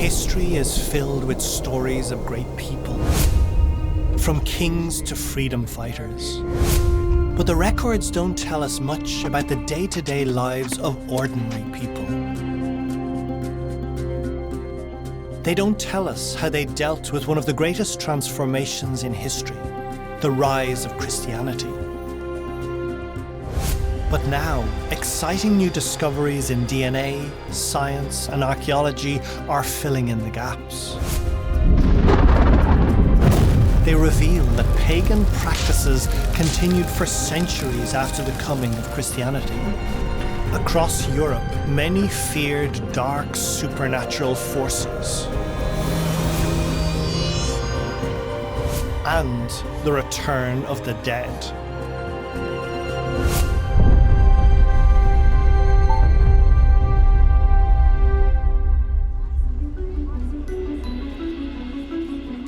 History is filled with stories of great people, from kings to freedom fighters. But the records don't tell us much about the day-to-day lives of ordinary people. They don't tell us how they dealt with one of the greatest transformations in history, the rise of Christianity. But now, exciting new discoveries in DNA, science, and archaeology are filling in the gaps. They reveal that pagan practices continued for centuries after the coming of Christianity. Across Europe, many feared dark supernatural forces and the return of the dead.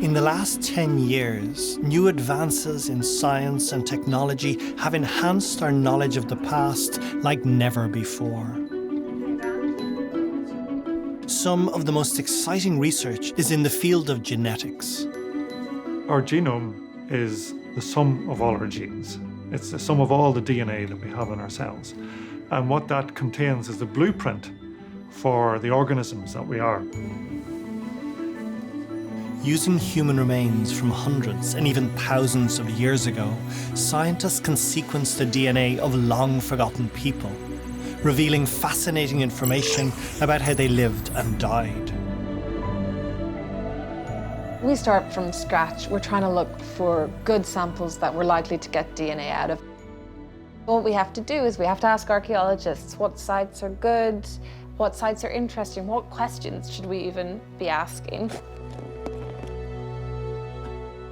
In the last 10 years, new advances in science and technology have enhanced our knowledge of the past like never before. Some of the most exciting research is in the field of genetics. Our genome is the sum of all our genes. It's the sum of all the DNA that we have in our cells. And what that contains is the blueprint for the organisms that we are. Using human remains from hundreds and even thousands of years ago, scientists can sequence the DNA of long-forgotten people, revealing fascinating information about how they lived and died. We start from scratch. We're trying to look for good samples that we're likely to get DNA out of. What we have to do is we have to ask archaeologists what sites are good, what sites are interesting, what questions should we even be asking.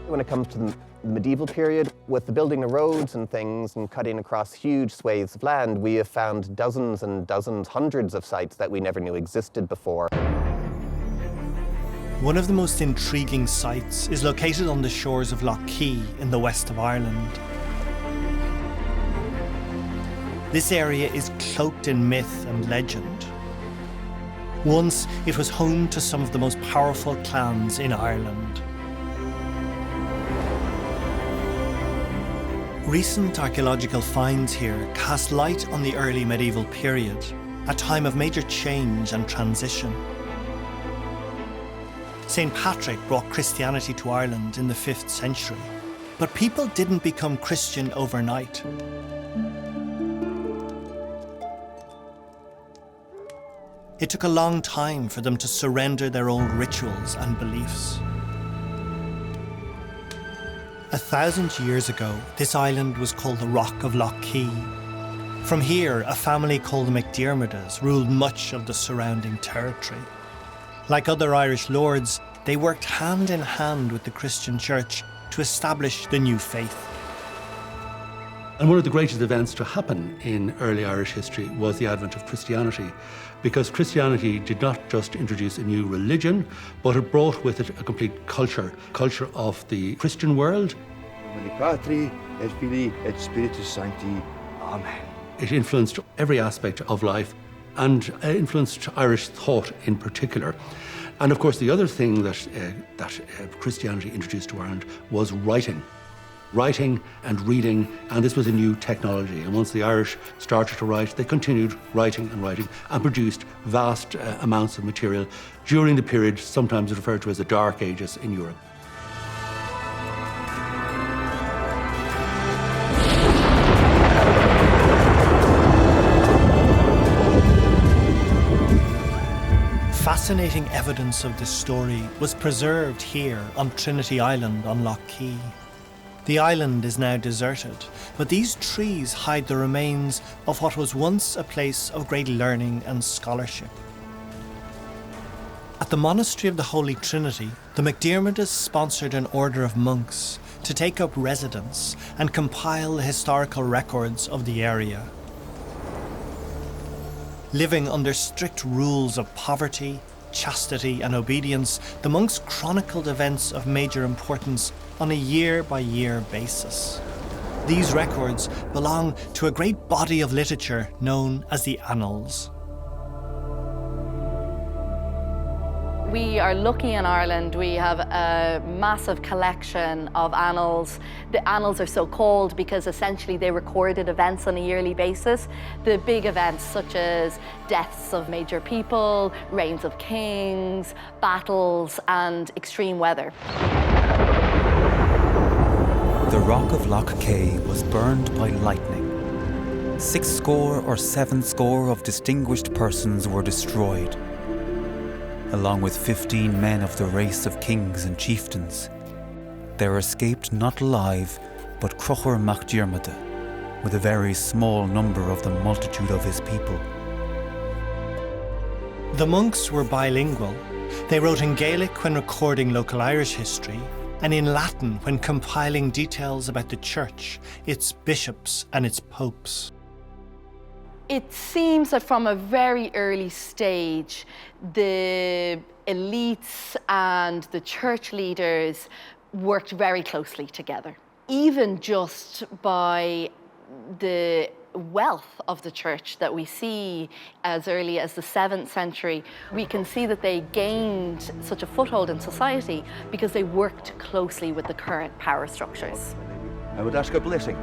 When it comes to the medieval period, with the building of roads and things and cutting across huge swathes of land, we have found dozens and dozens, hundreds of sites that we never knew existed before. One of the most intriguing sites is located on the shores of Lokey in the west of Ireland. This area is cloaked in myth and legend. Once, it was home to some of the most powerful clans in Ireland. Recent archaeological finds here cast light on the early medieval period, a time of major change and transition. St. Patrick brought Christianity to Ireland in the 5th century, but people didn't become Christian overnight. It took a long time for them to surrender their old rituals and beliefs. 1,000 years ago, this island was called the Rock of Lokey. From here, a family called the McDiarmidis ruled much of the surrounding territory. Like other Irish lords, they worked hand in hand with the Christian Church to establish the new faith. And one of the greatest events to happen in early Irish history was the advent of Christianity, because Christianity did not just introduce a new religion, but it brought with it a complete culture of the Christian world. Patri, et Filii, et Spiritus Sancti. Amen. It influenced every aspect of life and influenced Irish thought in particular. And of course, the other thing that Christianity introduced to Ireland was writing and reading, and this was a new technology. And once the Irish started to write, they continued writing and produced vast amounts of material during the period sometimes referred to as the Dark Ages in Europe. Fascinating evidence of this story was preserved here on Trinity Island on Lokey. The island is now deserted, but these trees hide the remains of what was once a place of great learning and scholarship. At the Monastery of the Holy Trinity, the McDiarmidis sponsored an order of monks to take up residence and compile the historical records of the area. Living under strict rules of poverty, chastity and obedience, the monks chronicled events of major importance on a year-by-year basis. These records belong to a great body of literature known as the Annals. We are lucky in Ireland. We have a massive collection of annals. The annals are so called because essentially they recorded events on a yearly basis. The big events such as deaths of major people, reigns of kings, battles, and extreme weather. The Rock of Lokey was burned by lightning. 60 or 70 of distinguished persons were destroyed, along with 15 men of the race of kings and chieftains. There escaped not alive, but Cruchar mac Diarmada, with a very small number of the multitude of his people. The monks were bilingual. They wrote in Gaelic when recording local Irish history, and in Latin when compiling details about the church, its bishops and its popes. It seems that from a very early stage, the elites and the church leaders worked very closely together. Even just by the wealth of the church that we see as early as the 7th century, we can see that they gained such a foothold in society because they worked closely with the current power structures. I would ask a blessing.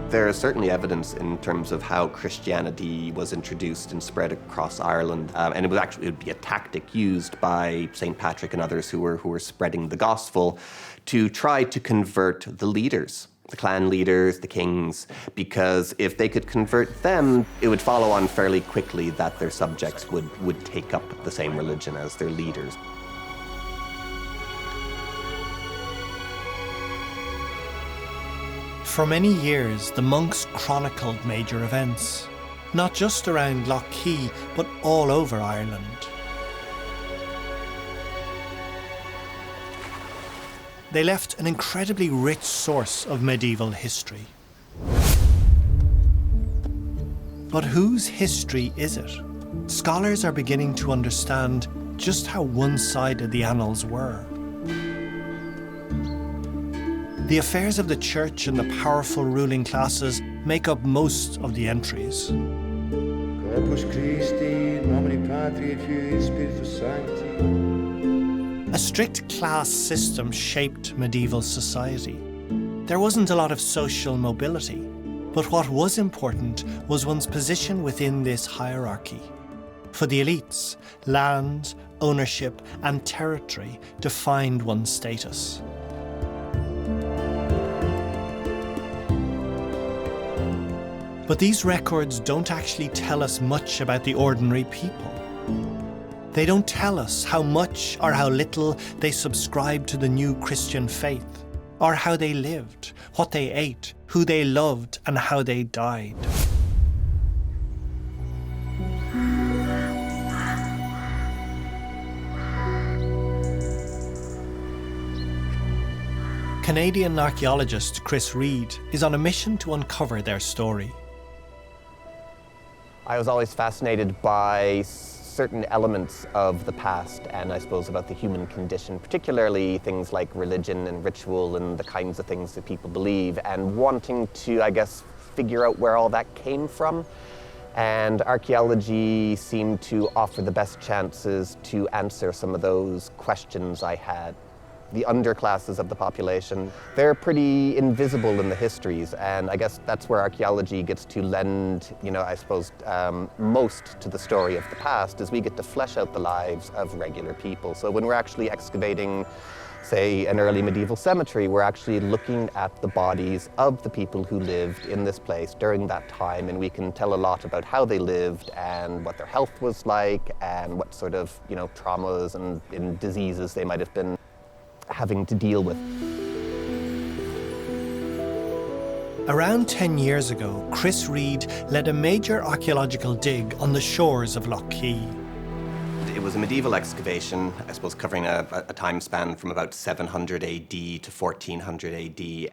There is certainly evidence in terms of how Christianity was introduced and spread across Ireland, and it would be a tactic used by St. Patrick and others who were spreading the gospel to try to convert the leaders, the clan leaders, the kings, because if they could convert them, it would follow on fairly quickly that their subjects would take up the same religion as their leaders. For many years, the monks chronicled major events, not just around Lokey, but all over Ireland. They left an incredibly rich source of medieval history. But whose history is it? Scholars are beginning to understand just how one-sided the annals were. The affairs of the church and the powerful ruling classes make up most of the entries. Corpus Christi, nomine Patri et Filii et Spiritus Sancti. A strict class system shaped medieval society. There wasn't a lot of social mobility, but what was important was one's position within this hierarchy. For the elites, land, ownership, and territory defined one's status. But these records don't actually tell us much about the ordinary people. They don't tell us how much or how little they subscribed to the new Christian faith, or how they lived, what they ate, who they loved, and how they died. Canadian archaeologist Chris Reid is on a mission to uncover their story. I was always fascinated by certain elements of the past and I suppose about the human condition, particularly things like religion and ritual and the kinds of things that people believe, and wanting to, I guess, figure out where all that came from. And archaeology seemed to offer the best chances to answer some of those questions I had. The underclasses of the population, they're pretty invisible in the histories, and I guess that's where archaeology gets to lend, I suppose, most to the story of the past, is we get to flesh out the lives of regular people. So when we're actually excavating, say, an early medieval cemetery, we're actually looking at the bodies of the people who lived in this place during that time, and we can tell a lot about how they lived and what their health was like and what sort of, traumas and diseases they might have been having to deal with. Around 10 years ago, Chris Reid led a major archaeological dig on the shores of Lokey. It was a medieval excavation, I suppose, covering a time span from about 700 AD to 1400 AD.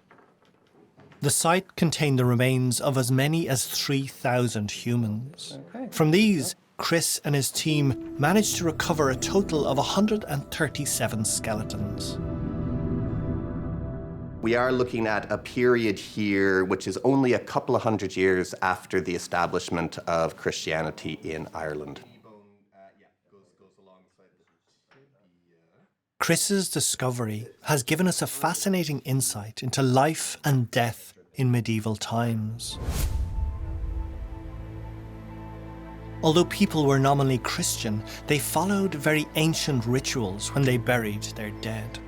The site contained the remains of as many as 3,000 humans. From these, Chris and his team managed to recover a total of 137 skeletons. We are looking at a period here which is only a couple of hundred years after the establishment of Christianity in Ireland. Chris's discovery has given us a fascinating insight into life and death in medieval times. Although people were nominally Christian, they followed very ancient rituals when they buried their dead.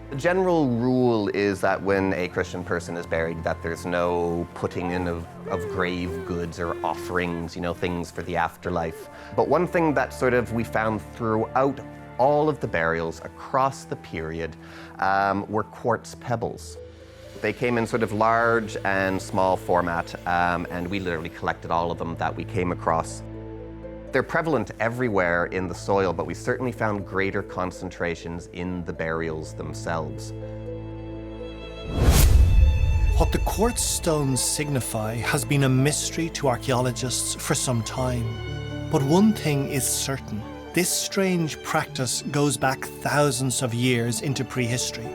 The general rule is that when a Christian person is buried, that there's no putting in of grave goods or offerings, things for the afterlife. But one thing that we found throughout all of the burials across the period were quartz pebbles. They came in large and small format, and we literally collected all of them that we came across. They're prevalent everywhere in the soil, but we certainly found greater concentrations in the burials themselves. What the quartz stones signify has been a mystery to archaeologists for some time. But one thing is certain. This strange practice goes back thousands of years into prehistory.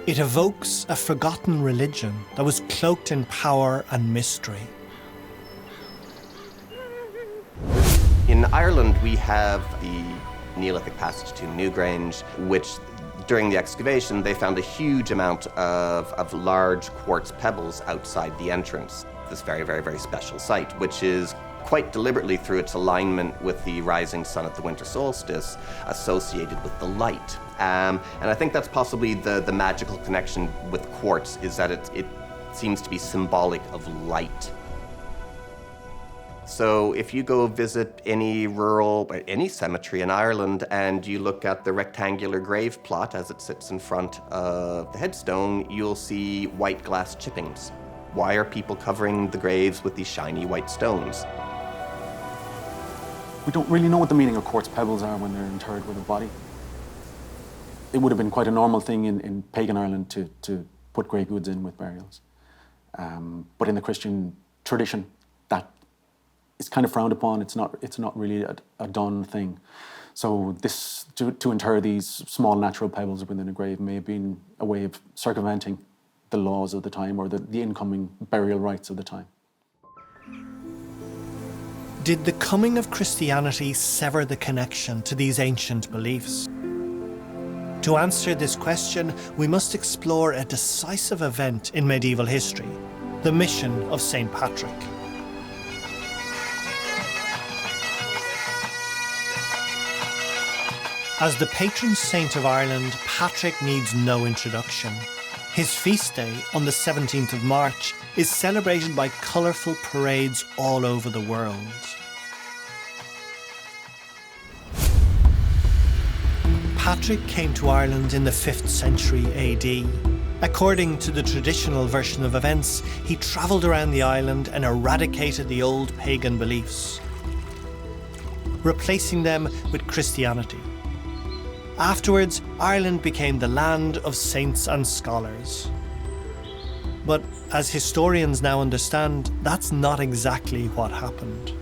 It evokes a forgotten religion that was cloaked in power and mystery. In Ireland, we have the Neolithic passage to Newgrange, which during the excavation, they found a huge amount of large quartz pebbles outside the entrance. This very, very, very special site, which is quite deliberately through its alignment with the rising sun at the winter solstice, associated with the light. And I think that's possibly the magical connection with quartz, is that it seems to be symbolic of light. So if you go visit any any cemetery in Ireland and you look at the rectangular grave plot as it sits in front of the headstone, you'll see white glass chippings. Why are people covering the graves with these shiny white stones? We don't really know what the meaning of quartz pebbles are when they're interred with a body. It would have been quite a normal thing in pagan Ireland to put grey goods in with burials. But in the Christian tradition, that is kind of frowned upon. It's not really a done thing. So this to inter these small natural pebbles within a grave may have been a way of circumventing the laws of the time or the incoming burial rites of the time. Did the coming of Christianity sever the connection to these ancient beliefs? To answer this question, we must explore a decisive event in medieval history, the mission of St. Patrick. As the patron saint of Ireland, Patrick needs no introduction. His feast day, on the 17th of March, is celebrated by colourful parades all over the world. Patrick came to Ireland in the 5th century AD. According to the traditional version of events, he travelled around the island and eradicated the old pagan beliefs, replacing them with Christianity. Afterwards, Ireland became the land of saints and scholars. But as historians now understand, that's not exactly what happened.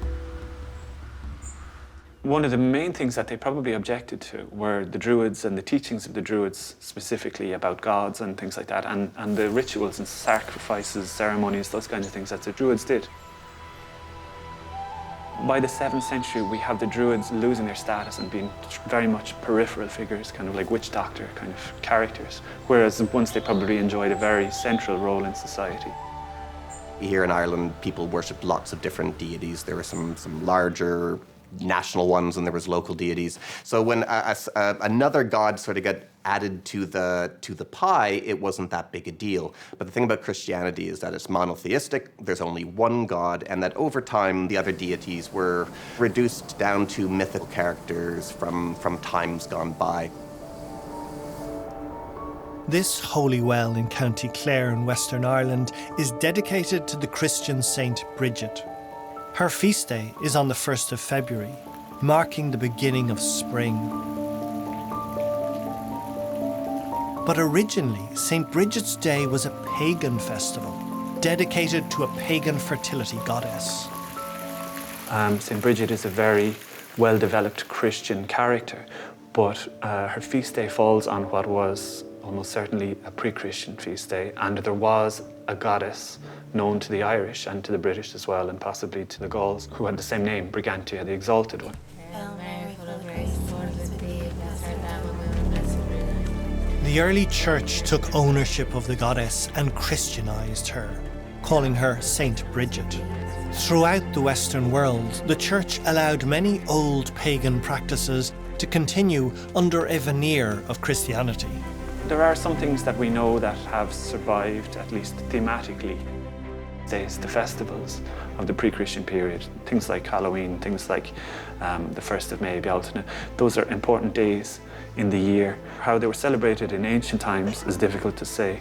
One of the main things that they probably objected to were the Druids and the teachings of the Druids, specifically about gods and things like that, and the rituals and sacrifices, ceremonies, those kinds of things that the Druids did. By the 7th century, we have the Druids losing their status and being very much peripheral figures, kind of like witch doctor kind of characters, whereas once they probably enjoyed a very central role in society. Here in Ireland, people worshipped lots of different deities. There were some larger national ones, and there was local deities. So when another god sort of got added to the pie, it wasn't that big a deal. But the thing about Christianity is that it's monotheistic. There's only one god, and that over time the other deities were reduced down to mythical characters from times gone by. This holy well in County Clare in Western Ireland is dedicated to the Christian saint Bridget. Her feast day is on the 1st of February, marking the beginning of spring. But originally, St. Bridget's Day was a pagan festival, dedicated to a pagan fertility goddess. St. Bridget is a very well-developed Christian character, but her feast day falls on what was almost certainly a pre-Christian feast day, and there was a goddess known to the Irish and to the British as well, and possibly to the Gauls, who had the same name, Brigantia, the Exalted One. The early church took ownership of the goddess and Christianized her, calling her Saint Bridget. Throughout the Western world, the church allowed many old pagan practices to continue under a veneer of Christianity. There are some things that we know that have survived, at least thematically. There's the festivals of the pre-Christian period, things like Halloween, things like the 1st of May, Bealtaine. Those are important days in the year. How they were celebrated in ancient times is difficult to say,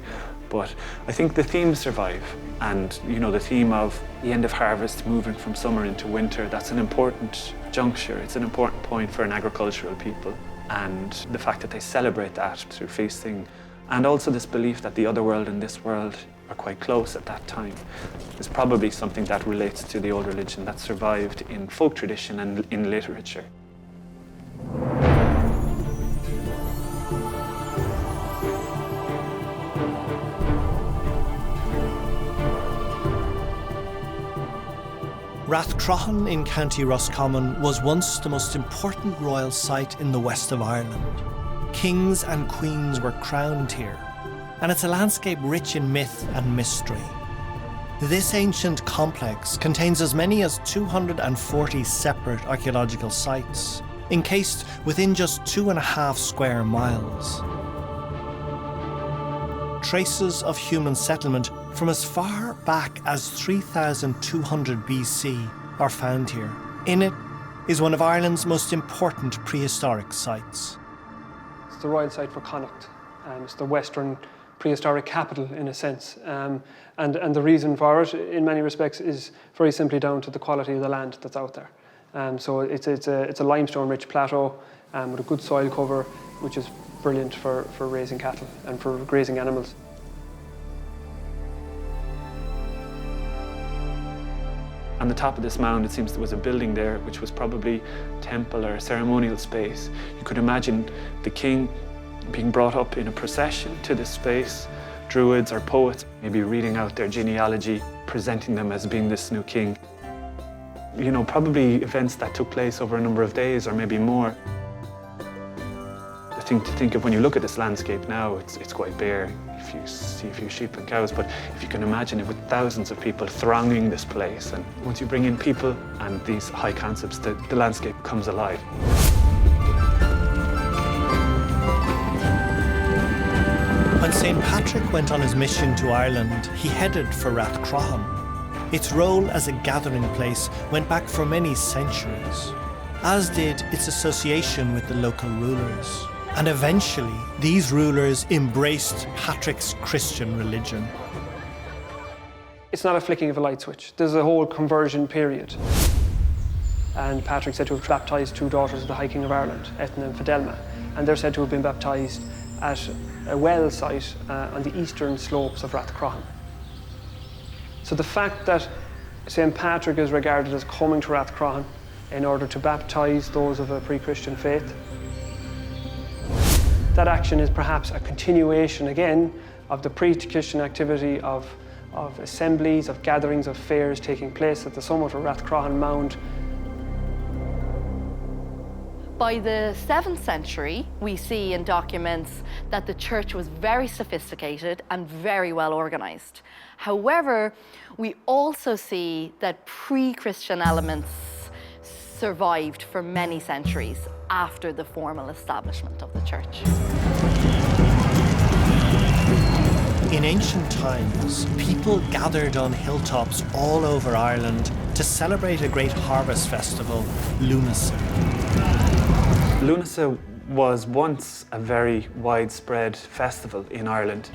but I think the themes survive. And you know, the theme of the end of harvest, moving from summer into winter, that's an important juncture. It's an important point for an agricultural people. And the fact that they celebrate that through feasting, and also this belief that the other world and this world are quite close at that time, is probably something that relates to the old religion that survived in folk tradition and in literature. Rathcruan in County Roscommon was once the most important royal site in the west of Ireland. Kings and queens were crowned here, and it's a landscape rich in myth and mystery. This ancient complex contains as many as 240 separate archaeological sites, encased within just 2.5 square miles. Traces of human settlement from as far back as 3200 BC are found here. In it is one of Ireland's most important prehistoric sites. It's the royal site for Connacht. It's the western prehistoric capital in a sense. And the reason for it, in many respects, is very simply down to the quality of the land that's out there. So it's a limestone-rich plateau with a good soil cover, which is brilliant for raising cattle and for grazing animals. On the top of this mound, it seems there was a building there which was probably a temple or a ceremonial space. You could imagine the king being brought up in a procession to this space, druids or poets maybe reading out their genealogy, presenting them as being this new king. You know, probably events that took place over a number of days or maybe more. The thing to think of when you look at this landscape now, it's quite bare. If you see a few sheep and cows, but if you can imagine it with thousands of people thronging this place, and once you bring in people and these high concepts, the landscape comes alive. When St. Patrick went on his mission to Ireland, he headed for Rathcruan. Its role as a gathering place went back for many centuries, as did its association with the local rulers. And eventually, these rulers embraced Patrick's Christian religion. It's not a flicking of a light switch. There's a whole conversion period. And Patrick's said to have baptised 2 daughters of the High King of Ireland, Eithne and Fidelma, and they're said to have been baptised at a well site on the eastern slopes of Rathcruan. So the fact that St. Patrick is regarded as coming to Rathcruan in order to baptise those of a pre-Christian faith, that action is perhaps a continuation again of the pre-Christian activity of assemblies, of gatherings, of fairs taking place at the summit of Rathcruan Mound. By the 7th century, we see in documents that the church was very sophisticated and very well organised. However, we also see that pre-Christian elements survived for many centuries after the formal establishment of the church. In ancient times, people gathered on hilltops all over Ireland to celebrate a great harvest festival, Lunacy. Lunacy was once a very widespread festival in Ireland,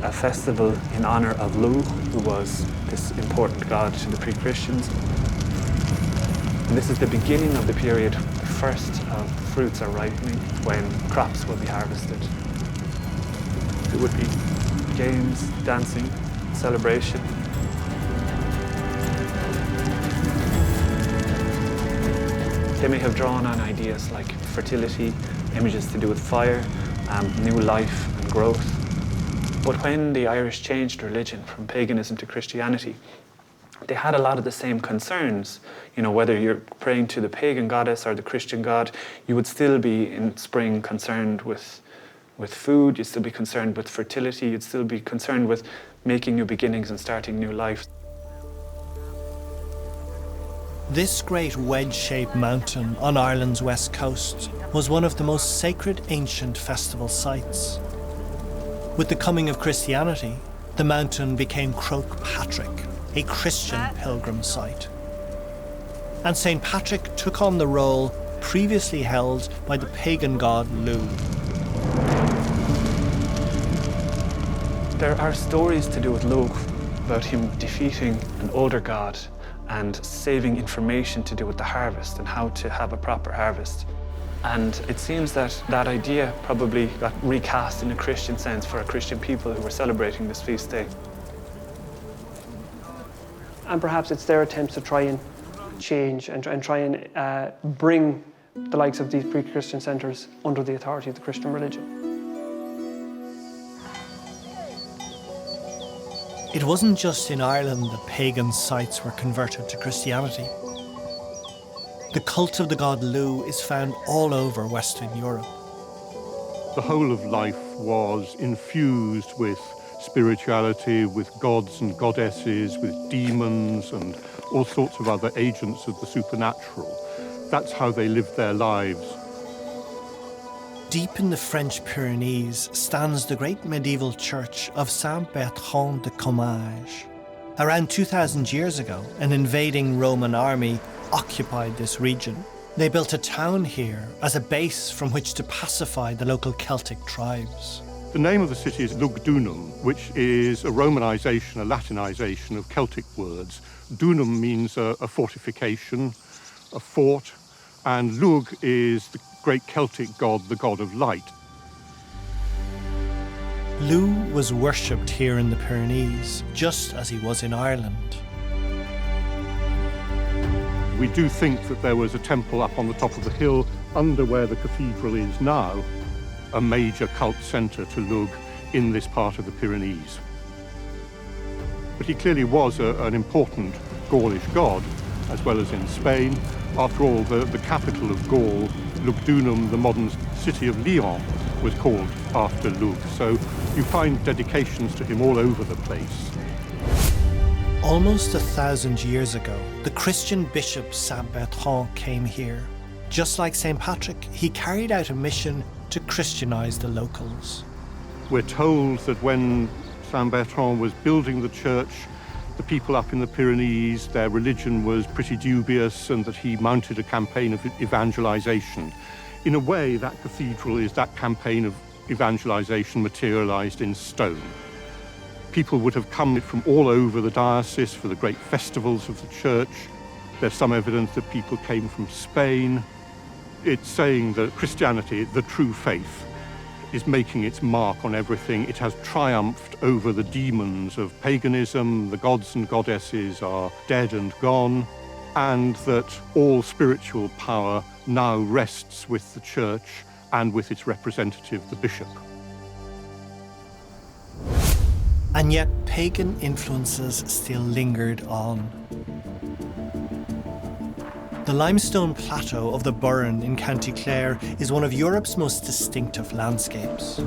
a festival in honour of Lu, who was this important god to the pre-Christians. And this is the beginning of the period, the first of fruits are ripening, when crops will be harvested. It would be games, dancing, celebration. They may have drawn on ideas like fertility, images to do with fire, new life and growth. But when the Irish changed religion from paganism to Christianity, they had a lot of the same concerns. You know, whether you're praying to the pagan goddess or the Christian god, you would still be in spring concerned with food, you'd still be concerned with fertility, you'd still be concerned with making new beginnings and starting new life. This great wedge-shaped mountain on Ireland's west coast was one of the most sacred ancient festival sites. With the coming of Christianity, the mountain became Croagh Patrick, a Christian pilgrim site. And St. Patrick took on the role previously held by the pagan god Lugh. There are stories to do with Lugh about him defeating an older god and saving information to do with the harvest and how to have a proper harvest. And it seems that that idea probably got recast in a Christian sense for a Christian people who were celebrating this feast day. And perhaps it's their attempts to try and change and try and bring the likes of these pre-Christian centres under the authority of the Christian religion. It wasn't just in Ireland that pagan sites were converted to Christianity. The cult of the god Lugh is found all over Western Europe. The whole of life was infused with spirituality, with gods and goddesses, with demons and all sorts of other agents of the supernatural. That's how they lived their lives. Deep in the French Pyrenees stands the great medieval church of Saint-Bertrand de Comminges. Around 2,000 years ago, an invading Roman army occupied this region. They built a town here as a base from which to pacify the local Celtic tribes. The name of the city is Lugdunum, which is a Romanization, a Latinization of Celtic words. Dunum means a fortification, a fort, and Lugh is the great Celtic god, the god of light. Lugh was worshipped here in the Pyrenees, just as he was in Ireland. We do think that there was a temple up on the top of the hill under where the cathedral is now, a major cult centre to Lugh in this part of the Pyrenees. But he clearly was an important Gaulish god, as well as in Spain. After all, the capital of Gaul, Lugdunum, the modern city of Lyon, was called after Lugh. So you find dedications to him all over the place. Almost 1,000 years ago, the Christian bishop Saint Bertrand came here. Just like St. Patrick, he carried out a mission to Christianize the locals. We're told that when Saint Bertrand was building the church, the people up in the Pyrenees, their religion was pretty dubious, and that he mounted a campaign of evangelization. In a way, that cathedral is that campaign of evangelization materialized in stone. People would have come from all over the diocese for the great festivals of the church. There's some evidence that people came from Spain. It's saying that Christianity, the true faith, is making its mark on everything. It has triumphed over the demons of paganism. The gods and goddesses are dead and gone, and that all spiritual power now rests with the church and with its representative, the bishop. And yet pagan influences still lingered on. The limestone plateau of the Burren in County Clare is one of Europe's most distinctive landscapes.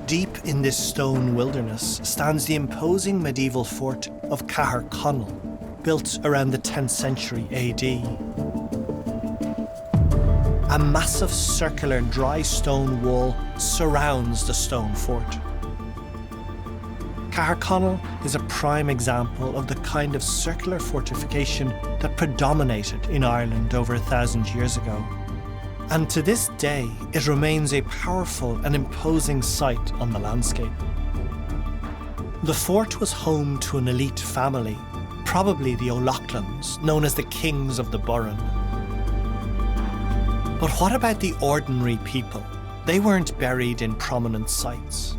Deep in this stone wilderness stands the imposing medieval fort of Caherconnell, built around the 10th century AD. A massive circular dry stone wall surrounds the stone fort. Caherconnell is a prime example of the kind of circular fortification that predominated in Ireland over 1,000 years ago. And to this day, it remains a powerful and imposing sight on the landscape. The fort was home to an elite family, probably the O'Loughlyns, known as the Kings of the Burren. But what about the ordinary people? They weren't buried in prominent sites.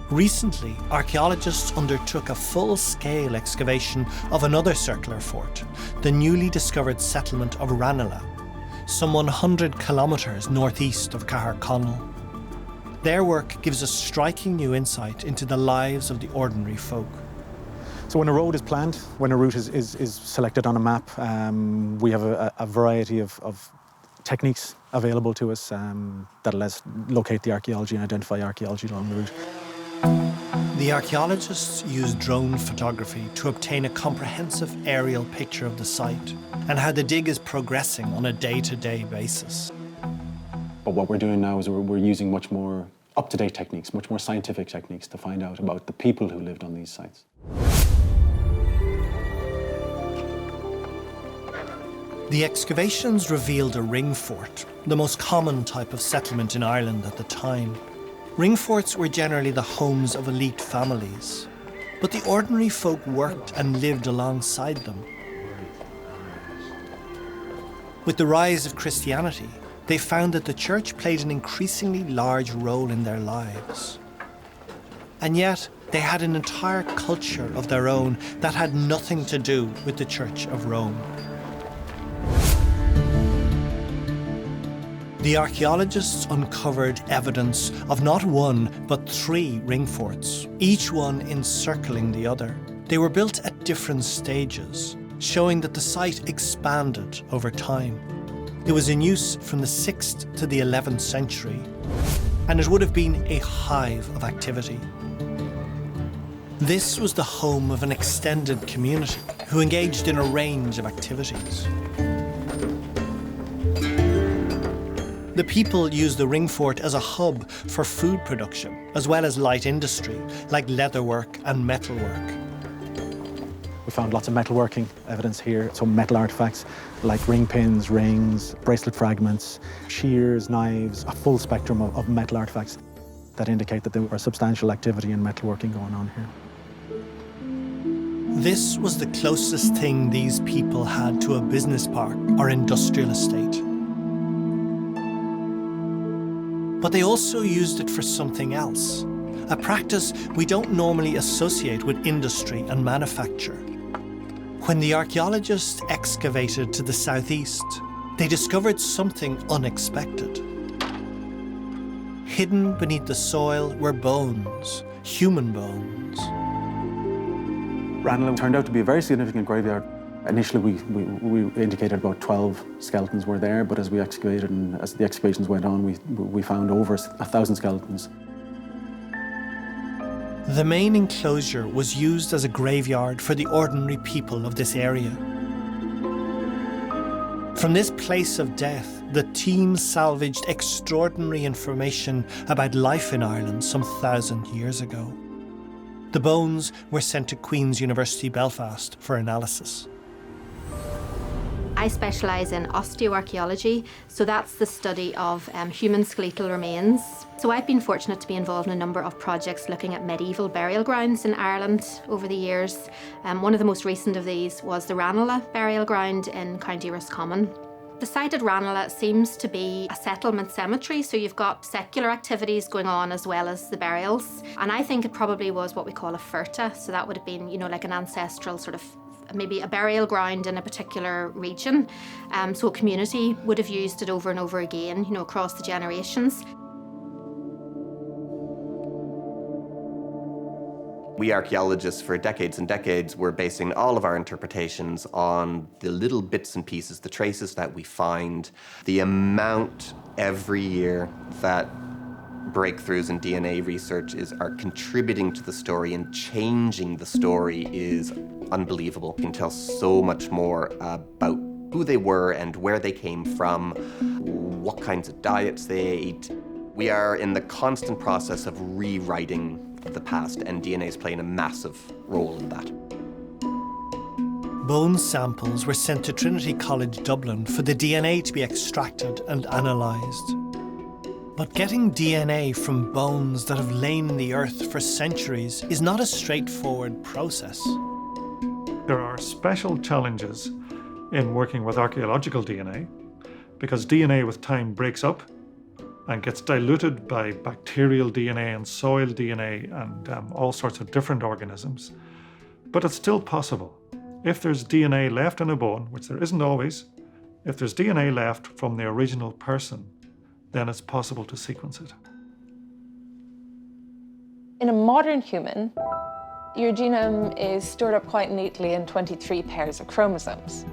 Recently, archaeologists undertook a full-scale excavation of another circular fort, the newly discovered settlement of Ranelagh, some 100 kilometres northeast of Caherconnell. Their work gives us striking new insight into the lives of the ordinary folk. So when a road is planned, when a route is selected on a map, we have a variety of techniques available to us that let us locate the archaeology and identify archaeology along the route. The archaeologists use drone photography to obtain a comprehensive aerial picture of the site and how the dig is progressing on a day-to-day basis. But what we're doing now is we're using much more up-to-date techniques, much more scientific techniques to find out about the people who lived on these sites. The excavations revealed a ring fort, the most common type of settlement in Ireland at the time. Ring forts were generally the homes of elite families, but the ordinary folk worked and lived alongside them. With the rise of Christianity, they found that the church played an increasingly large role in their lives. And yet, they had an entire culture of their own that had nothing to do with the Church of Rome. The archaeologists uncovered evidence of not one, but 3 ring forts, each one encircling the other. They were built at different stages, showing that the site expanded over time. It was in use from the 6th to the 11th century, and it would have been a hive of activity. This was the home of an extended community who engaged in a range of activities. The people used the ring fort as a hub for food production, as well as light industry, like leatherwork and metalwork. We found lots of metalworking evidence here, some metal artifacts like ring pins, rings, bracelet fragments, shears, knives, a full spectrum of metal artifacts that indicate that there was substantial activity and metalworking going on here. This was the closest thing these people had to a business park or industrial estate. But they also used it for something else, a practice we don't normally associate with industry and manufacture. When the archaeologists excavated to the southeast, they discovered something unexpected. Hidden beneath the soil were bones, human bones. Ranelagh turned out to be a very significant graveyard. Initially, we indicated about 12 skeletons were there, but as we excavated and as the excavations went on, we found over 1,000 skeletons. The main enclosure was used as a graveyard for the ordinary people of this area. From this place of death, the team salvaged extraordinary information about life in Ireland some 1,000 years ago. The bones were sent to Queen's University Belfast for analysis. I specialise in osteoarchaeology, so that's the study of human skeletal remains. So I've been fortunate to be involved in a number of projects looking at medieval burial grounds in Ireland over the years. One of the most recent of these was the Ranelagh burial ground in County Roscommon. The site at Ranelagh seems to be a settlement cemetery, so you've got secular activities going on as well as the burials. And I think it probably was what we call a ferta, so that would have been, like an ancestral sort of maybe a burial ground in a particular region. So a community would have used it over and over again, across the generations. We archaeologists for decades and decades were basing all of our interpretations on the little bits and pieces, the traces that we find. The amount every year that breakthroughs in DNA research are contributing to the story and changing the story is unbelievable. You can tell so much more about who they were and where they came from, what kinds of diets they ate. We are in the constant process of rewriting the past, and DNA is playing a massive role in that. Bone samples were sent to Trinity College Dublin for the DNA to be extracted and analysed. But getting DNA from bones that have lain in the earth for centuries is not a straightforward process. There are special challenges in working with archaeological DNA because DNA with time breaks up and gets diluted by bacterial DNA and soil DNA and all sorts of different organisms. But it's still possible. If there's DNA left in a bone, which there isn't always, if there's DNA left from the original person, then it's possible to sequence it. In a modern human, your genome is stored up quite neatly in 23 pairs of chromosomes.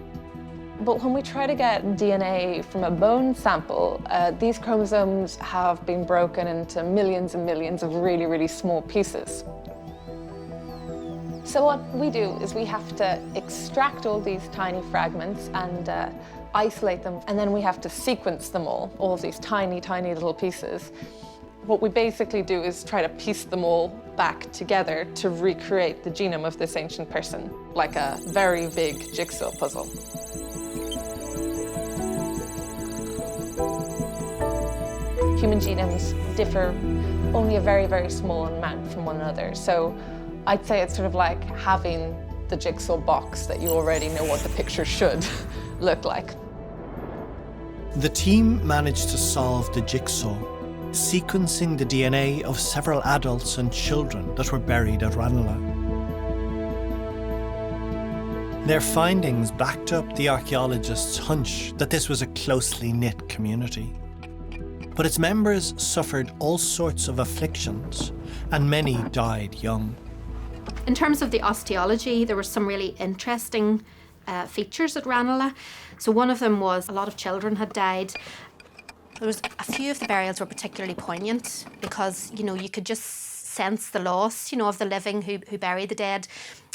But when we try to get DNA from a bone sample, these chromosomes have been broken into millions and millions of really, really small pieces. So what we do is we have to extract all these tiny fragments and isolate them, and then we have to sequence them all of these tiny, tiny little pieces. What we basically do is try to piece them all back together to recreate the genome of this ancient person, like a very big jigsaw puzzle. Human genomes differ only a very, very small amount from one another. So I'd say it's sort of like having the jigsaw box that you already know what the picture should look like. The team managed to solve the jigsaw, sequencing the DNA of several adults and children that were buried at Ranelagh. Their findings backed up the archaeologists' hunch that this was a closely knit community. But its members suffered all sorts of afflictions, and many died young. In terms of the osteology, there were some really interesting features at Ranelagh. So one of them was a lot of children had died. There was a few of the burials were particularly poignant because, you could just sense the loss, of the living who buried the dead.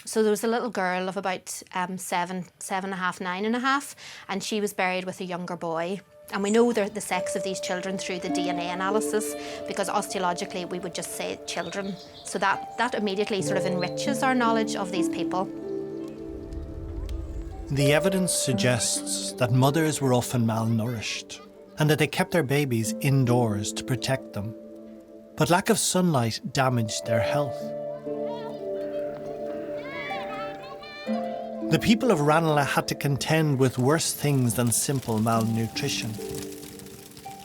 So there was a little girl of about 7 and a half, 9 and a half, and she was buried with a younger boy. And we know the sex of these children through the DNA analysis, because osteologically we would just say children. So that immediately sort of enriches our knowledge of these people. The evidence suggests that mothers were often malnourished and that they kept their babies indoors to protect them. But lack of sunlight damaged their health. The people of Ranelagh had to contend with worse things than simple malnutrition.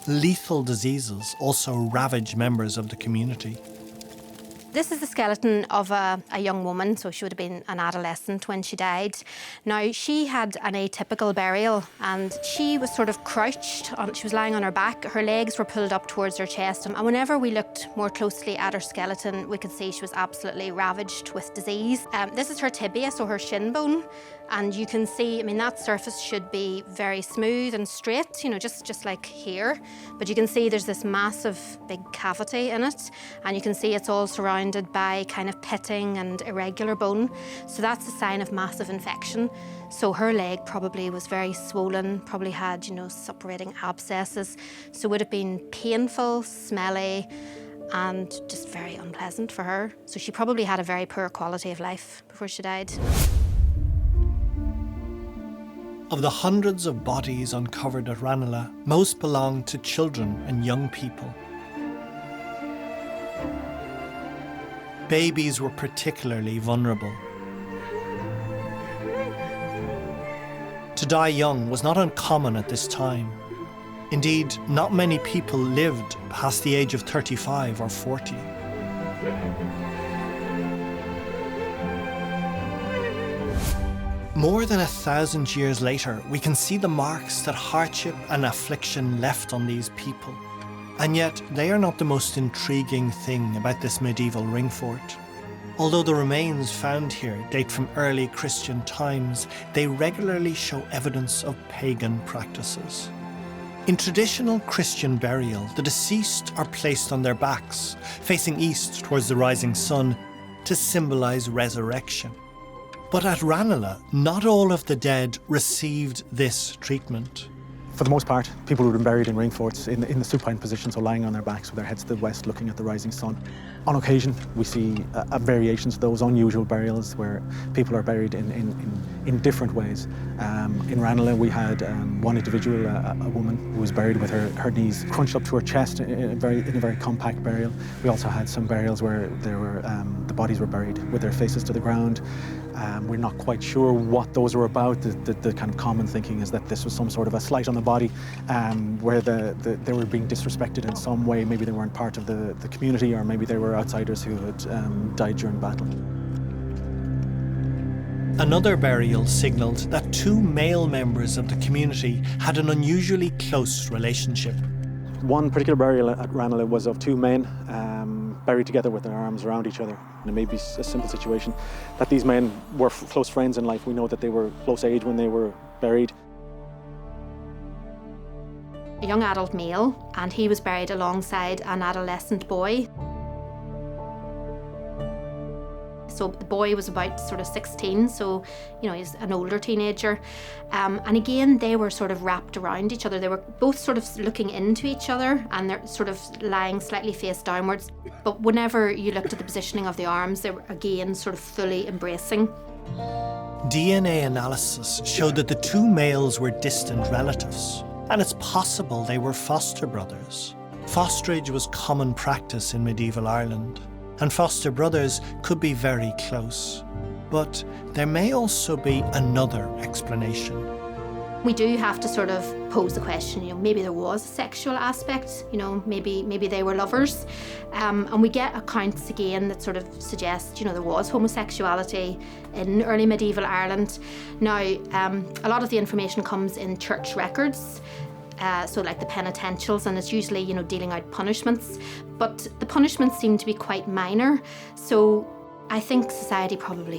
Lethal diseases also ravaged members of the community. This is the skeleton of a young woman, so she would have been an adolescent when she died. Now, she had an atypical burial, and she was sort of crouched. She was lying on her back. Her legs were pulled up towards her chest, and whenever we looked more closely at her skeleton, we could see she was absolutely ravaged with disease. This is her tibia, so her shin bone, and you can see, that surface should be very smooth and straight, just like here. But you can see there's this massive big cavity in it, and you can see it's all surrounded by kind of pitting and irregular bone. So that's a sign of massive infection. So her leg probably was very swollen, probably had, suppurating abscesses. So it would have been painful, smelly, and just very unpleasant for her. So she probably had a very poor quality of life before she died. Of the hundreds of bodies uncovered at Ranelagh, most belonged to children and young people. Babies were particularly vulnerable. To die young was not uncommon at this time. Indeed, not many people lived past the age of 35 or 40. More than 1,000 years later, we can see the marks that hardship and affliction left on these people. And yet, they are not the most intriguing thing about this medieval ring fort. Although the remains found here date from early Christian times, they regularly show evidence of pagan practices. In traditional Christian burial, the deceased are placed on their backs, facing east towards the rising sun, to symbolize resurrection. But at Ranelagh, not all of the dead received this treatment. For the most part, people who have been buried in ring forts in the supine position, so lying on their backs with their heads to the west, looking at the rising sun. On occasion, we see variations of those unusual burials where people are buried in different ways. In Ranelagh, we had one individual, a woman, who was buried with her knees crunched up to her chest in a very compact burial. We also had some burials where the bodies were buried with their faces to the ground. We're not quite sure what those were about. The kind of common thinking is that this was some sort of a slight on the body, where they were being disrespected in some way. Maybe they weren't part of the community, or maybe they were outsiders who had died during battle. Another burial signalled that two male members of the community had an unusually close relationship. One particular burial at Ranelagh was of two men. buried together with their arms around each other. And it may be a simple situation that these men were close friends in life. We know that they were close age when they were buried. A young adult male, and he was buried alongside an adolescent boy. So the boy was about sort of 16, so, you know, he's an older teenager. And again, they were sort of wrapped around each other. They were both sort of looking into each other, and they're sort of lying slightly face downwards. But whenever you looked at the positioning of the arms, they were again sort of fully embracing. DNA analysis showed that the two males were distant relatives, and it's possible they were foster brothers. Fosterage was common practice in medieval Ireland, and foster brothers could be very close. But there may also be another explanation. We do have to sort of pose the question, you know, maybe there was a sexual aspect, you know, maybe they were lovers. And we get accounts again that sort of suggest, you know, there was homosexuality in early medieval Ireland. Now, a lot of the information comes in church records, so like the penitentials, and it's usually, you know, dealing out punishments. But the punishments seem to be quite minor, so I think society probably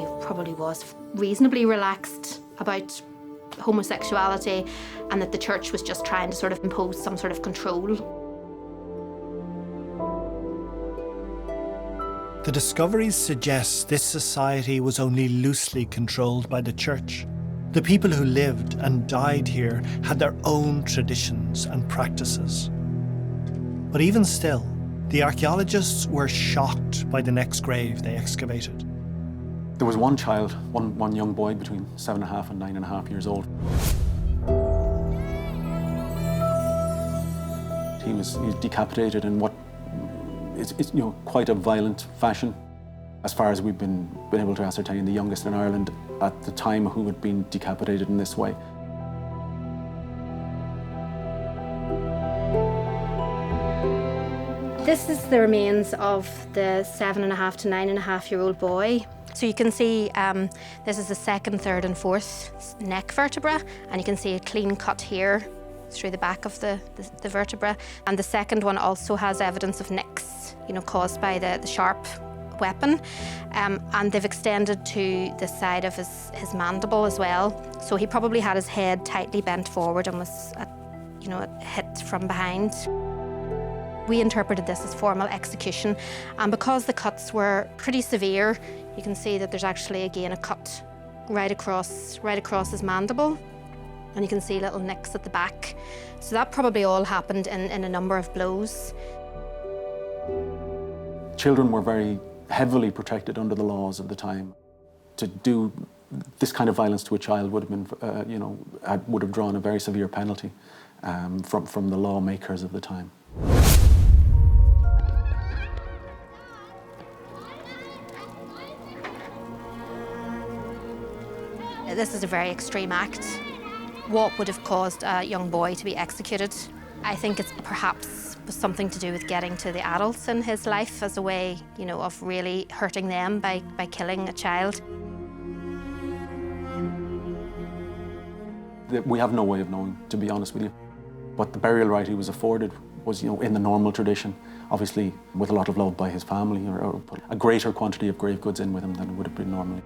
was reasonably relaxed about homosexuality, and that the church was just trying to sort of impose some sort of control. The discoveries suggest this society was only loosely controlled by the church. The people who lived and died here had their own traditions and practices. But even still, the archaeologists were shocked by the next grave they excavated. There was one child, one young boy between 7.5 and 9.5 years old. He was decapitated in what is, you know, quite a violent fashion. As far as we've been able to ascertain, the youngest in Ireland at the time who had been decapitated in this way. This is the remains of the 7.5 to 9.5-year-old boy. So you can see this is the second, third and fourth neck vertebra, and you can see a clean cut here through the back of the vertebra. And the second one also has evidence of nicks, you know, caused by the sharp weapon. And they've extended to the side of his mandible as well. So he probably had his head tightly bent forward and was, you know, hit from behind. We interpreted this as formal execution, and because the cuts were pretty severe, you can see that there's actually again a cut right across his mandible, and you can see little nicks at the back. So that probably all happened in a number of blows. Children were very heavily protected under the laws of the time. To do this kind of violence to a child would have been, you know, would have drawn a very severe penalty from the lawmakers of the time. This is a very extreme act. What would have caused a young boy to be executed? I think it's perhaps something to do with getting to the adults in his life as a way, you know, of really hurting them by killing a child. We have no way of knowing, to be honest with you. But the burial right he was afforded was, you know, in the normal tradition, obviously with a lot of love by his family, or put a greater quantity of grave goods in with him than it would have been normally.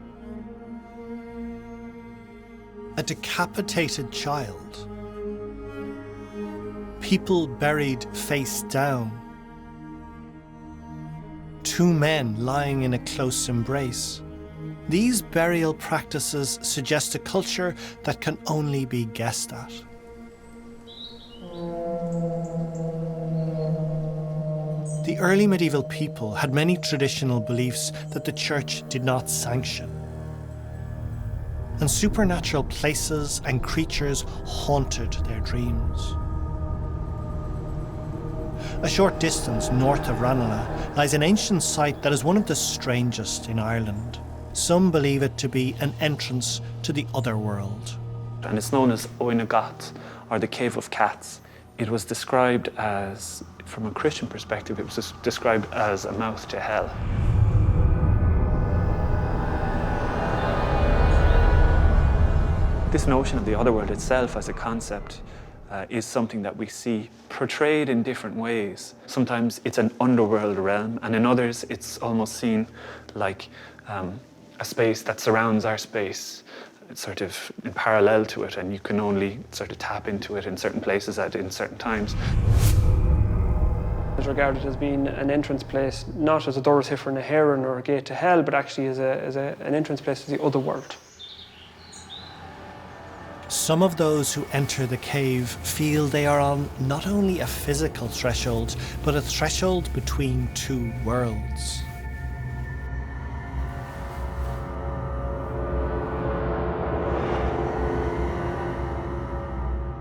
A decapitated child. People buried face down. Two men lying in a close embrace. These burial practices suggest a culture that can only be guessed at. The early medieval people had many traditional beliefs that the church did not sanction. And supernatural places and creatures haunted their dreams. A short distance north of Ranelagh lies an ancient site that is one of the strangest in Ireland. Some believe it to be an entrance to the other world. And it's known as Oinagat, or the Cave of Cats. It was described as, from a Christian perspective, it was described as a mouth to hell. This notion of the otherworld itself as a concept is something that we see portrayed in different ways. Sometimes it's an underworld realm, and in others it's almost seen like a space that surrounds our space. It's sort of in parallel to it, and you can only sort of tap into it in certain places in certain times. It's regarded as being an entrance place, not as a Doras Hiffer and a Heron or a gate to hell, but actually as an entrance place to the other world. Some of those who enter the cave feel they are on not only a physical threshold, but a threshold between two worlds.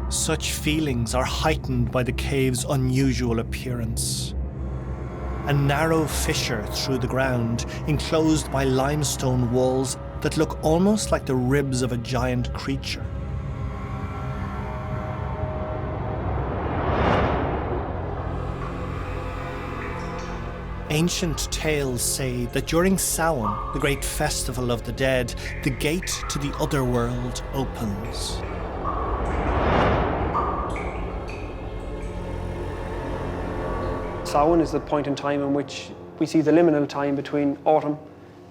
Such feelings are heightened by the cave's unusual appearance. A narrow fissure through the ground, enclosed by limestone walls that look almost like the ribs of a giant creature. Ancient tales say that during Samhain, the great festival of the dead, the gate to the other world opens. Samhain is the point in time in which we see the liminal time between autumn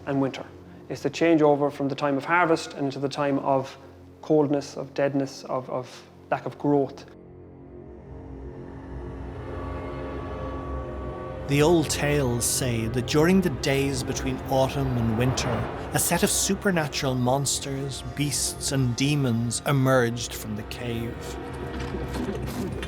and winter. It's the changeover from the time of harvest and into the time of coldness, of deadness, of lack of growth. The old tales say that during the days between autumn and winter, a set of supernatural monsters, beasts and demons emerged from the cave.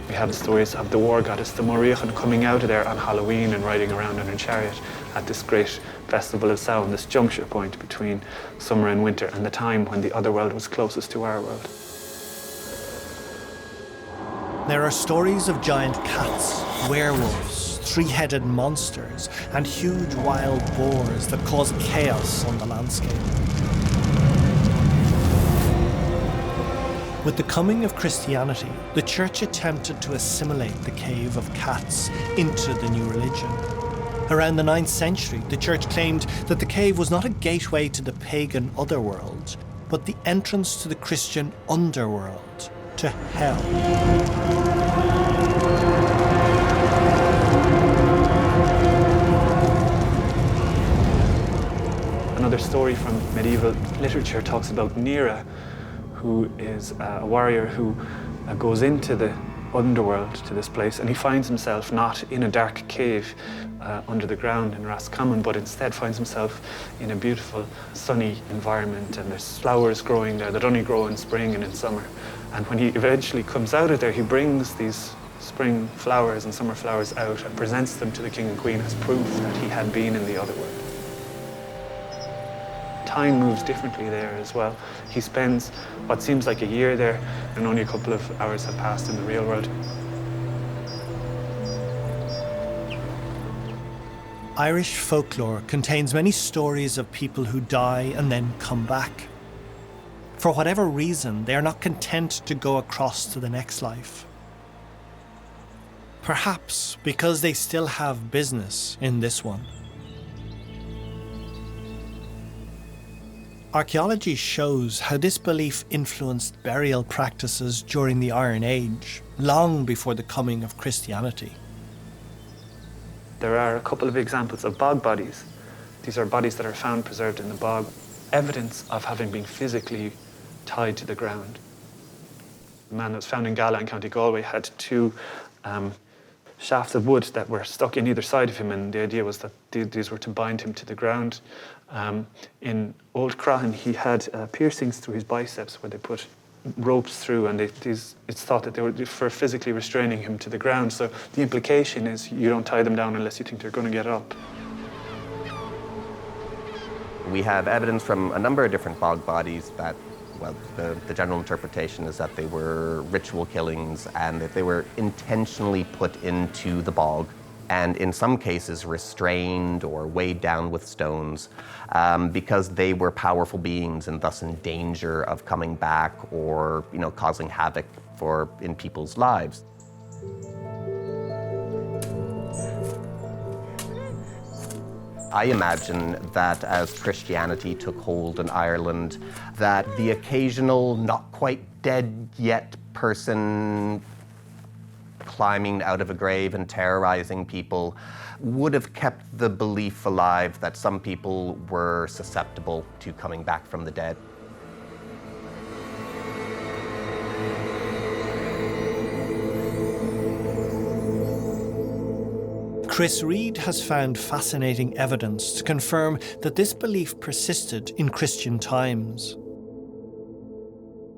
We have stories of the war goddess, the Moriachan, coming out of there on Halloween and riding around in her chariot at this great festival of Samhain, this juncture point between summer and winter, and the time when the other world was closest to our world. There are stories of giant cats, werewolves, three-headed monsters, and huge wild boars that cause chaos on the landscape. With the coming of Christianity, the church attempted to assimilate the cave of cats into the new religion. Around the 9th century, the church claimed that the cave was not a gateway to the pagan otherworld, but the entrance to the Christian underworld, to hell. Another story from medieval literature talks about Nera, who is a warrior who goes into the underworld, to this place, and he finds himself not in a dark cave under the ground in Rathcruan, but instead finds himself in a beautiful sunny environment, and there's flowers growing there that only grow in spring and in summer. And when he eventually comes out of there, he brings these spring flowers and summer flowers out and presents them to the king and queen as proof that he had been in the other world. Time moves differently there as well. He spends what seems like a year there, and only a couple of hours have passed in the real world. Irish folklore contains many stories of people who die and then come back. For whatever reason, they are not content to go across to the next life. Perhaps because they still have business in this one. Archaeology shows how this belief influenced burial practices during the Iron Age, long before the coming of Christianity. There are a couple of examples of bog bodies. These are bodies that are found preserved in the bog, evidence of having been physically tied to the ground. The man that was found in Gala in County Galway had two shafts of wood that were stuck in either side of him, and the idea was that these were to bind him to the ground. In Old Croghan, he had piercings through his biceps where they put ropes through, and it's thought that they were for physically restraining him to the ground. So the implication is you don't tie them down unless you think they're going to get up. We have evidence from a number of different bog bodies that, well, the general interpretation is that they were ritual killings and that they were intentionally put into the bog, and in some cases restrained or weighed down with stones because they were powerful beings and thus in danger of coming back or, causing havoc in people's lives. I imagine that as Christianity took hold in Ireland, that the occasional not quite dead yet person climbing out of a grave and terrorizing people would have kept the belief alive that some people were susceptible to coming back from the dead. Chris Reid has found fascinating evidence to confirm that this belief persisted in Christian times.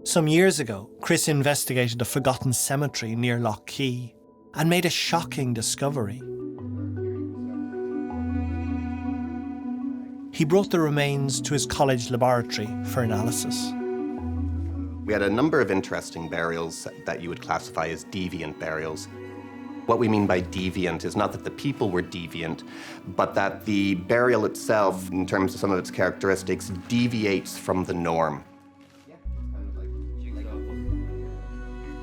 Some years ago, Chris investigated a forgotten cemetery near Lokey and made a shocking discovery. He brought the remains to his college laboratory for analysis. We had a number of interesting burials that you would classify as deviant burials. What we mean by deviant is not that the people were deviant, but that the burial itself, in terms of some of its characteristics, deviates from the norm.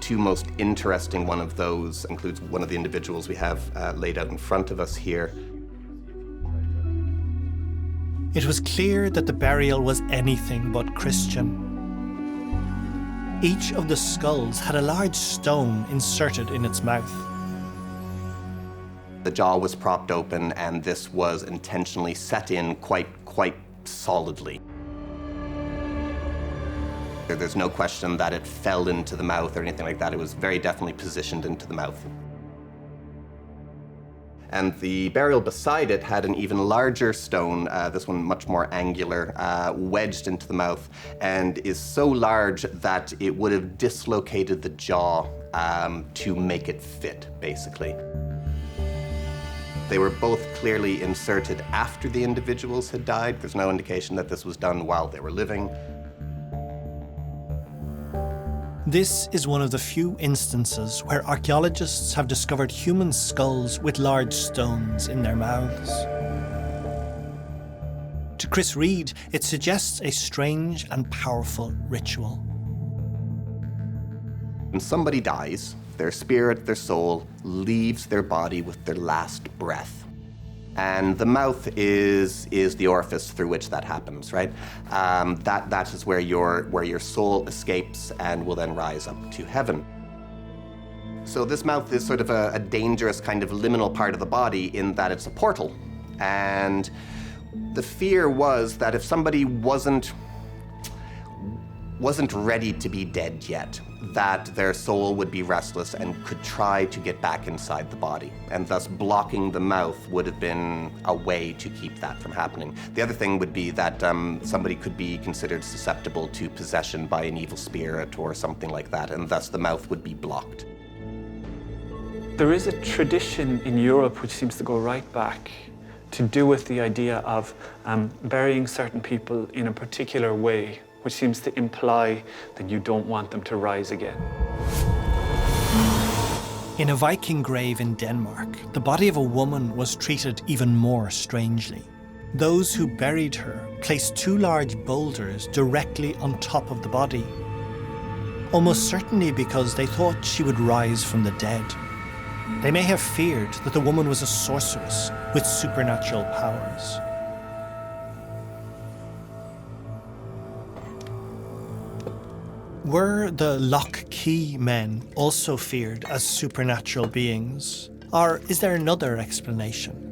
Two most interesting one of those includes one of the individuals we have laid out in front of us here. It was clear that the burial was anything but Christian. Each of the skulls had a large stone inserted in its mouth. The jaw was propped open, and this was intentionally set in quite solidly. There's no question that it fell into the mouth or anything like that. It was very definitely positioned into the mouth. And the burial beside it had an even larger stone, this one much more angular, wedged into the mouth, and is so large that it would have dislocated the jaw to make it fit, basically. They were both clearly inserted after the individuals had died. There's no indication that this was done while they were living. This is one of the few instances where archaeologists have discovered human skulls with large stones in their mouths. To Chris Reid, it suggests a strange and powerful ritual. When somebody dies, their spirit, their soul, leaves their body with their last breath. And the mouth is the orifice through which that happens, right? That is where your soul escapes and will then rise up to heaven. So this mouth is sort of a dangerous kind of liminal part of the body in that it's a portal. And the fear was that if somebody wasn't ready to be dead yet, that their soul would be restless and could try to get back inside the body. And thus blocking the mouth would have been a way to keep that from happening. The other thing would be that somebody could be considered susceptible to possession by an evil spirit or something like that, and thus the mouth would be blocked. There is a tradition in Europe which seems to go right back to do with the idea of burying certain people in a particular way, which seems to imply that you don't want them to rise again. In a Viking grave in Denmark, the body of a woman was treated even more strangely. Those who buried her placed two large boulders directly on top of the body, almost certainly because they thought she would rise from the dead. They may have feared that the woman was a sorceress with supernatural powers. Were the Lokey men also feared as supernatural beings? Or is there another explanation?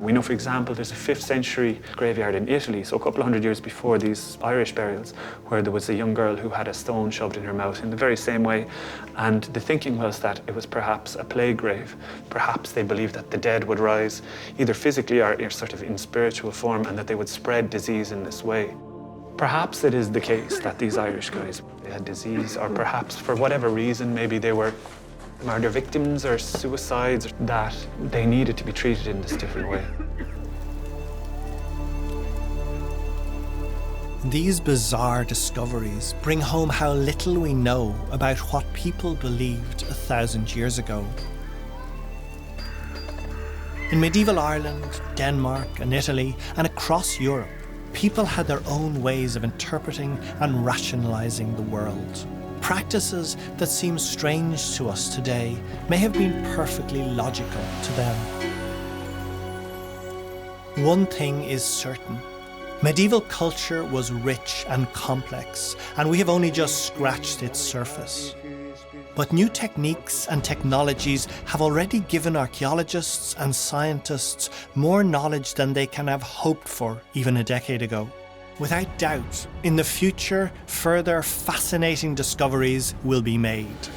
We know, for example, there's a 5th century graveyard in Italy, so a couple of hundred years before these Irish burials, where there was a young girl who had a stone shoved in her mouth in the very same way. And the thinking was that it was perhaps a Plag Grave. Perhaps they believed that the dead would rise either physically or sort of in spiritual form, and that they would spread disease in this way. Perhaps it is the case that these Irish guys, they had disease, or perhaps for whatever reason, maybe they were murder victims or suicides, that they needed to be treated in this different way. These bizarre discoveries bring home how little we know about what people believed 1,000 years ago. In medieval Ireland, Denmark and Italy, and across Europe, people had their own ways of interpreting and rationalizing the world. Practices that seem strange to us today may have been perfectly logical to them. One thing is certain. Medieval culture was rich and complex, and we have only just scratched its surface. But new techniques and technologies have already given archaeologists and scientists more knowledge than they can have hoped for even a decade ago. Without doubt, in the future, further fascinating discoveries will be made.